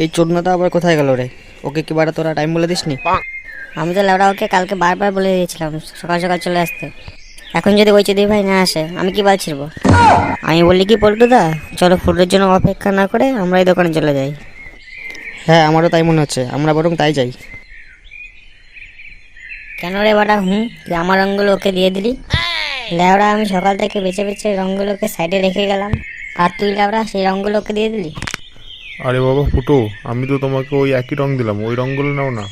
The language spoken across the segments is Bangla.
এই চোদনাটা আবার কোথায় গেল রে? ওকে কি বাড়া তোরা টাইম বলে দিসনি? আমি তো লেবড়া ওকে কালকে বারবার বলে দিয়েছিলাম সকাল সকাল চলে আসতে। এখন যদি ওই চৌধুরী ভাই না আসে আমি কি বালছিরবো? আমি বলি কি পল্টুদা, চলো ফুটের জন্য অপেক্ষা না করে আমরা এই দোকানে চলে যাই। হ্যাঁ, আমারও তাই মনে হচ্ছে, আমরা বরং তাই যাই। কেন রে বাড়া? তুই আমার রঙগুলো ওকে দিয়ে দিলি। লেবড়া আমি সকাল থেকে বেছে বেছে রঙগুলোকে সাইডে রেখে গেলাম, আর তুই লেবড়া সেই রঙগুলো ওকে দিয়ে দিলি। আরে বাবা ফুটো, আমি তো তোমাকে ওই একই রং দিলাম, ওই রঙগুলো নাও না।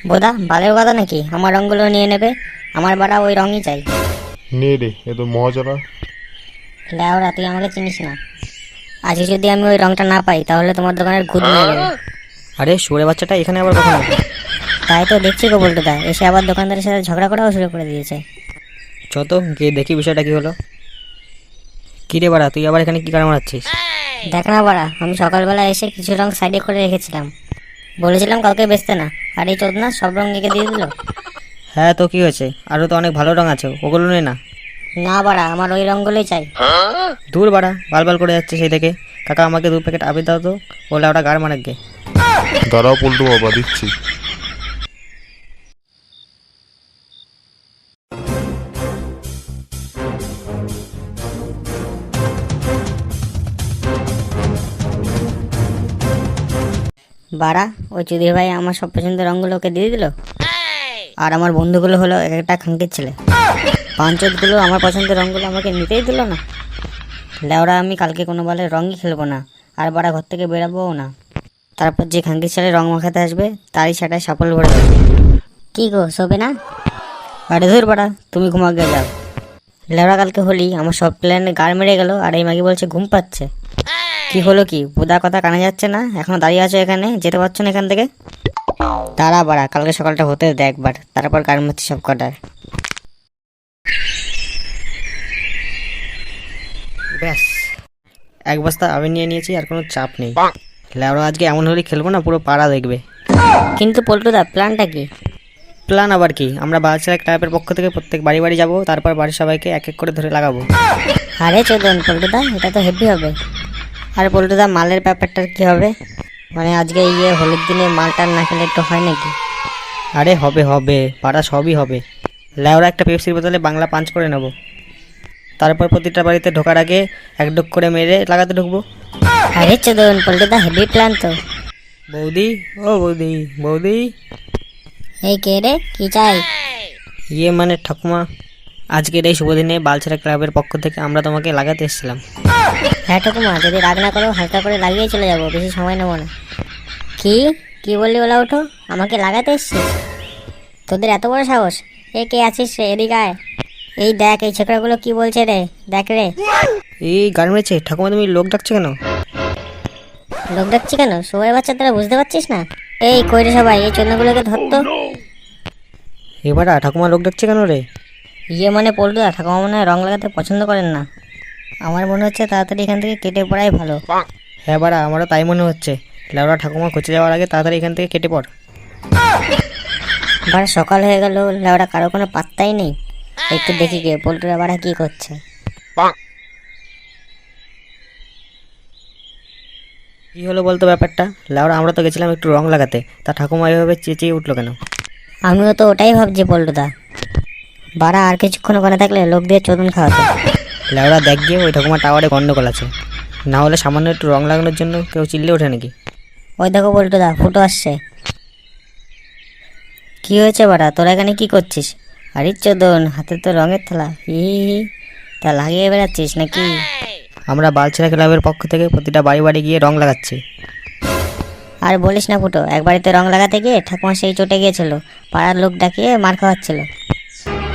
বোধা বালের কথা নাকি আমার রঙগুলো নিয়ে নেবে? আমার বাড়া ওই রঙই চাই। নে রে, এ তো মহাজালা। লেবড়া তুই আমাকে চিনিস না, আজকে যদি আমি ওই রঙটা না পাই তাহলে তোমার দোকানের ঘুদ নিয়ে যাবে। আরে সুরে বাচ্চাটা এখানে আবার কখন এলো? তাই তো দেখছি গো পল্টুদা, এসে আবার দোকানদারের সাথে ঝগড়া করাও শুরু করে দিয়েছে। চ তো গিয়ে দেখি বিষয়টা কি হলো। কি রে বাড়া, তুই আবার এখানে কি কারণ মারাচ্ছিস? দেখ না বাড়া, আমি সকালবেলা এসে কিছু রং সাইডে করে রেখেছিলাম, বলেছিলাম কাউকে বেচতে না, আর এই চোদনা সব রং এঁকে দিয়ে দিল। হ্যাঁ তো কি হয়েছে, আরও তো অনেক ভালো রং আছে, ওগুলো নে না। না বাড়া, আমার ওই রঙগুলোই চাই। দূর বাড়া, বালবাল করে যাচ্ছে সেই থেকে। কাকা আমাকে 2 প্যাকেট আবির দাও তো, ওলা ওটা গাড় মারাক গে। দাঁড়াও পল্টু বাবা, দিচ্ছি। বাড়া ওই চৌধুরী ভাই আমার সব পছন্দের রঙগুলো ওকে দিয়ে দিল, আর আমার বন্ধুগুলো হলো এক একটা খানকির ছেলে। পাঞ্চতগুলো আমার পছন্দের রঙগুলো আমাকে নিতেই দিল না। লেওড়া আমি কালকে কোনো বলে রঙই খেলবো না, আর বাড়া ঘর থেকে বেরাবোও না। তারপর যে খানকির ছেলে রং মাখাতে আসবে তারই সেটাই সাফল ভরে দেবে। কি গো শোবে না? আরে ধর বাড়া, তুমি ঘুমা গিয়ে যাও। লেওড়া কালকে হলি আমার সব প্ল্যানে গাড় মেরে গেল, আর এই মাগি বলছে ঘুম পাচ্ছে। কি হলো কি, বুদা কথা কানে যাচ্ছে না? এখনো দাঁড়িয়ে আছো এখানে, যেতে পারছো না এখান থেকে? দাঁড়া বাড়া, কালকে সকালটা হতে দে একবার, তারপর গাড় মারছি সব কটার। ব্যাস, 1 বস্তা আবির নিয়ে নিয়েছি, আর কোনো চাপ নেই। লেওরা আজকে এমন হলে খেলবো না, পুরো পাড়া দেখবে। কিন্তু পল্টুদা প্ল্যানটা কি? প্ল্যান আবার কি, আমরা বালছেড়া ক্লাবের পক্ষ থেকে প্রত্যেক বাড়ি বাড়ি যাবো, তারপর বাড়ির সবাইকে এক এক করে ধরে লাগাবো। আরে চোদন পল্টুদা, এটা তো হেভি হবে। আর পল্টুদা মালের ব্যাপারটার কি হবে? মানে আজকে হলুদ দিনে মালটা না খেলে একটু হয় নাকি? আরে হবে হবে, পাড়া সবই হবে। লেওরা একটা পেপসির বোতলে বাংলা পাঞ্চ করে নেবো, তারপর প্রতিটা বাড়িতে ঢোকার আগে 1 ডুক করে মেরে লাগাতে ঢুকবো। আরে চোদন পল্টুদা, হেভি প্ল্যান তো। বৌদি, ও বৌদি, বৌদি। এই কে রে, কি চাই? মানে ঠাকুমা, আজকের এই শুভ দিনে বালছেড়া ক্লাবের পক্ষ থেকে আমরা তোমাকে লাগাতে এসেছিলাম। হ্যাঁ ঠাকুমা, যদি রাগ না করো হালকা করে লাগিয়ে চলে যাবো, বেশি সময় নেবো না। কি কি বললি বলা ওঠো, আমাকে লাগাতে এসছিস? তোদের এত বড় সাহস! এ কে আছিস রে, এদিকে আয়। এই দেখ এই ছেকড়াগুলো কি বলছে রে, দেখ রে। এই গান মেরেছে ঠাকুমা, তুমি লোক ডাকছো কেন? লোক ডাকছি কেন? সবাই বাচ্চা তোরা বুঝতে পারছিস না? এই কই রে সবাই, এই চোদনাগুলোকে ধরতো। এবার ঠাকুমা লোক ডাকছে কেন রে? মানে পল্টুদা, ঠাকুমা মনে হয় রং লাগাতে পছন্দ করেন না। আমার মনে হচ্ছে তাড়াতাড়ি এখান থেকে কেটে পড়াই ভালো। হ্যাঁ বাড়া, আমারও তাই মনে হচ্ছে। লেওরা ঠাকুমা খোঁজে যাওয়ার আগে তাড়াতাড়ি এখান থেকে কেটে পড়। বাড়া সকাল হয়ে গেল, লেওড়া কারো কোনো পাত্তাই নেই। একটু দেখি গিয়ে পল্টুরা বাড়া কি করছে। কি হলো বলতো ব্যাপারটা? লেওরা আমরা তো গেছিলাম একটু রং লাগাতে, তা ঠাকুমা এভাবে চেঁচিয়ে উঠলো কেন? আমিও তো ওটাই ভাবছি পল্টুদা। বাড়া আর কিছুক্ষণ ওখানে থাকলে লোক দিয়ে চোদন খাওয়াতো। লেওরা দেখ গিয়ে, ওই ঠাকুমা টাওয়ারে গন্ডগোল আছে, না হলে সামান্য একটু রং লাগানোর জন্য কেউ চিল্লে ওঠে নাকি? ওই দেখো পল্টুদা, ফুটো আসছে। কি হয়েছে বাড়া, তোরা এখানে কি করছিস? আরে চোদন, হাতে তো রঙের থালা, তা লাগিয়ে বেড়াচ্ছিস নাকি? আমরা বালছেড়া ক্লাবের পক্ষ থেকে প্রতিটা বাড়ি বাড়ি গিয়ে রং লাগাচ্ছি। আর বলিস না ফুটো, এক বাড়িতে রং লাগাতে গিয়ে ঠাকুমা সেই চটে গিয়েছিল, পাড়ার লোক ডাকিয়ে মার খাওয়াচ্ছিল।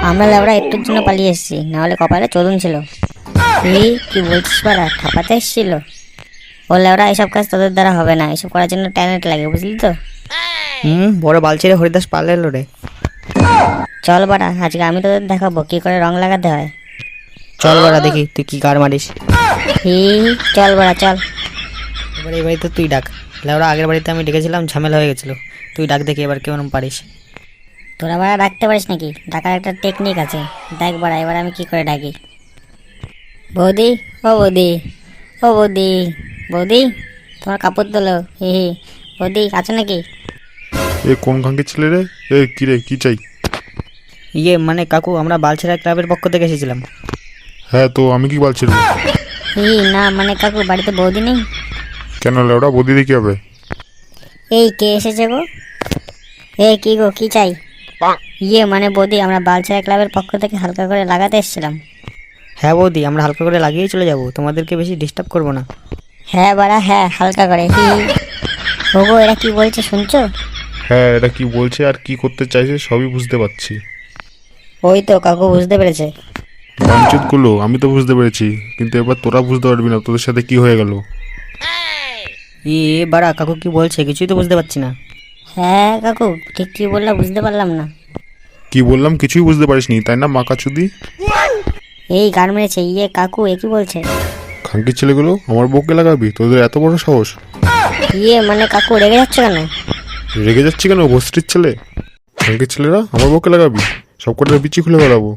আমরা লেবড়া একটুর জন্য পালিয়ে এসেছি, নাহলে কপালে চোদন ছিল। কি বলছিস বাড়া, ঠাপাতে এসেছিল? ও লেবড়া, এসব কাজ তোদের দ্বারা হবে না, এসব করার জন্য ট্যালেন্ট লাগে, বুঝলি তো? বড় বালছেড়ে হরিদাস পারলে এলো রে। চল বাড়া, আজকে আমি তোদের দেখাবো কি করে রং লাগাতে হয়। চল বাড়া দেখি তুই কি গার মারিস। চল বাড়া চল। এবার এই বাড়িতে তুই ডাক। লেওরা আগের বাড়িতে আমি ডেকেছিলাম, ঝামেলা হয়ে গেছিলো। তুই ডাক দেখি এবার কেমন পারিস। তোরা বাড়া ডাকতে পারিস নাকি? ডাকার একটা টেকনিক আছে, দেখ বাড়া এবার আমি কি করে ডাকি। বৌদি, ও বৌদি, ও বৌদি, বৌদি, তোমার কাপড় তোলো। হি হি। বৌদি আছো নাকি? এ কোন খাঙ্কির ছেলে রে? এ কি রে, কি চাই? ইয়ে মানে কাকু, আমরা বালছেড়া ক্লাবের পক্ষ থেকে এসেছিলাম। হ্যাঁ, তো আমি কি বলছিলাম? হি না মানে কাকু বাড়িতে বৌদি নেই? কেন লেওড়া, বৌদি দিয়ে কি হবে? এই কে এসেছে গো? কি গো, কি চাই? ইয়ে মানে বৌদি, আমরা বালছেড়া ক্লাবের পক্ষ থেকে হালকা করে লাগাতে এসেছিলাম। হ্যাঁ বৌদি, আমরা হালকা করে লাগিয়েই চলে যাব, তোমাদেরকে বেশি ডিস্টার্ব করবো না। হ্যাঁ বাড়া, হ্যাঁ হালকা করে। হি ওগো, এরা কি বলছে শুনছো? হ্যাঁ, এটা কি বলছে আর কি করতে চাইছে সবই বুঝতে পারছি। ওই তো কাকু বুঝতে পেরেছে। বাঞ্চুতগুলো আমি তো বুঝতে পেরেছি, কিন্তু এবার তোরা বুঝতে পারবি না তোদের সাথে কি হয়ে গেল। বাড়া, কাকু কি বলছে কিছুই তো বুঝতে পারছি না। হ্যাঁ কাকু, ঠিক কি বললা বুঝতে পারলাম না। কি বললাম কিছুই বুঝতে পারিসনি তাই না মাকাচুদি? এই গান মেরেছে। ইয়ে কাকু এ কি বলছে? খাঙ্কির ছেলেগুলো আমার বউকে লাগাবি? তোদের এত বড় সাহস! ইয়ে মানে কাকু রেগে যাচ্ছে কেন? রেগে যাচ্ছি কেন? ভস্ত্রীর ছেলে, খাঙ্কির ছেলেরা আমার বউকে লাগাবি? সব কটার বিচি খুলে বেড়াবো।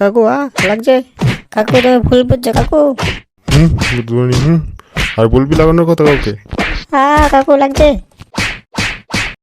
কাকু লাগছে। কাকু তুমি ভুল বুঝছো কাকু। হুম, আর বলবি লাগানোর কথা কাউকে? কাকু লাগছে।